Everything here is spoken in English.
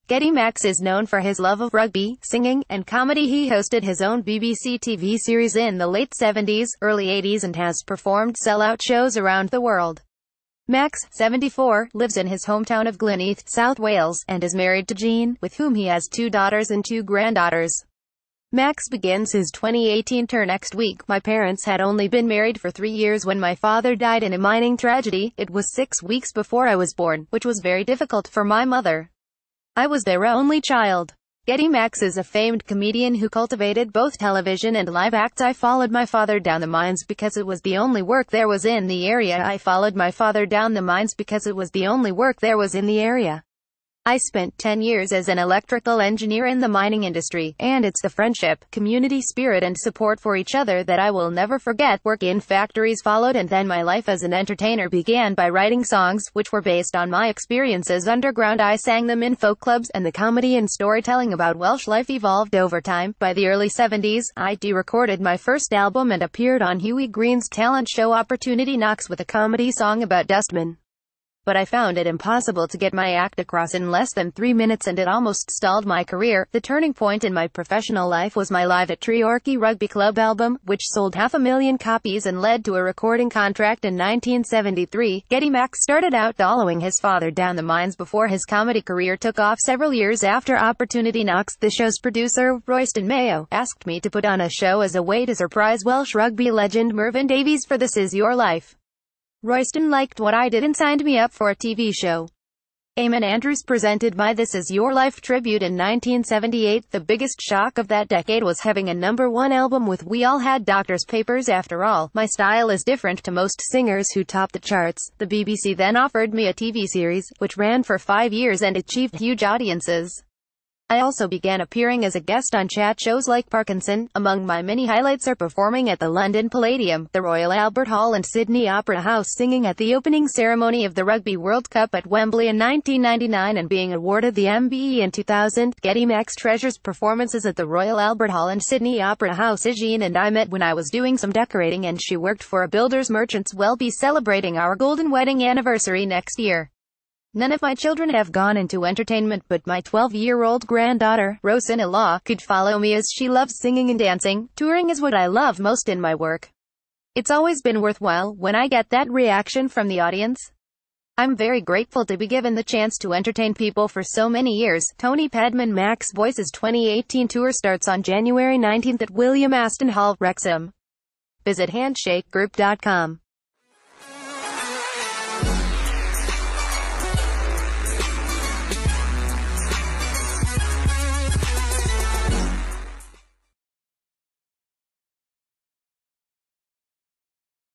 Geddy Max is known for his love of rugby, singing, and comedy. He hosted his own BBC TV series in the late 70s, early 80s and has performed sellout shows around the world. Max, 74, lives in his hometown of Glynneath, South Wales, and is married to Jean, with whom he has 2 daughters and 2 granddaughters. Max begins his 2018 tour next week. My parents had only been married for 3 years when my father died in a mining tragedy. It was 6 weeks before I was born, which was very difficult for my mother. I was their only child. Geddy Max is a famed comedian who cultivated both television and live acts. I followed my father down the mines because it was the only work there was in the area. I spent 10 years as an electrical engineer in the mining industry, and it's the friendship, community spirit and support for each other that I will never forget. Work in factories followed, and then my life as an entertainer began by writing songs, which were based on my experiences underground. I sang them in folk clubs, and the comedy and storytelling about Welsh life evolved over time. By the early 70s, I recorded my first album and appeared on Hughie Green's talent show Opportunity Knocks with a comedy song about dustmen. But I found it impossible to get my act across in less than 3 minutes, and it almost stalled my career. The turning point in my professional life was my Live at Treorchy Rugby Club album, which sold 500,000 copies and led to a recording contract in 1973. Geddy Max started out following his father down the mines before his comedy career took off. Several years after Opportunity Knocks, the show's producer, Royston Mayo, asked me to put on a show as a way to surprise Welsh rugby legend Mervyn Davies for This Is Your Life. Royston liked what I did and signed me up for a TV show. Eamon Andrews presented my This Is Your Life tribute in 1978. The biggest shock of that decade was having a #1 album with We All Had Doctor's Papers. After all, my style is different to most singers who top the charts. The BBC then offered me a TV series, which ran for 5 years and achieved huge audiences. I also began appearing as a guest on chat shows like Parkinson. Among my many highlights are performing at the London Palladium, the Royal Albert Hall and Sydney Opera House, singing at the opening ceremony of the Rugby World Cup at Wembley in 1999 and being awarded the MBE in 2000. Geddy Max treasures performances at the Royal Albert Hall and Sydney Opera House. Jean and I met when I was doing some decorating and she worked for a builder's merchants. We'll be celebrating our golden wedding anniversary next year. None of my children have gone into entertainment, but my 12-year-old granddaughter, Rosin-in-law, could follow me as she loves singing and dancing. Touring is what I love most in my work. It's always been worthwhile when I get that reaction from the audience. I'm very grateful to be given the chance to entertain people for so many years. Tony Padman. Max Boyce's 2018 tour starts on January 19th at William Aston Hall, Wrexham. Visit handshakegroup.com.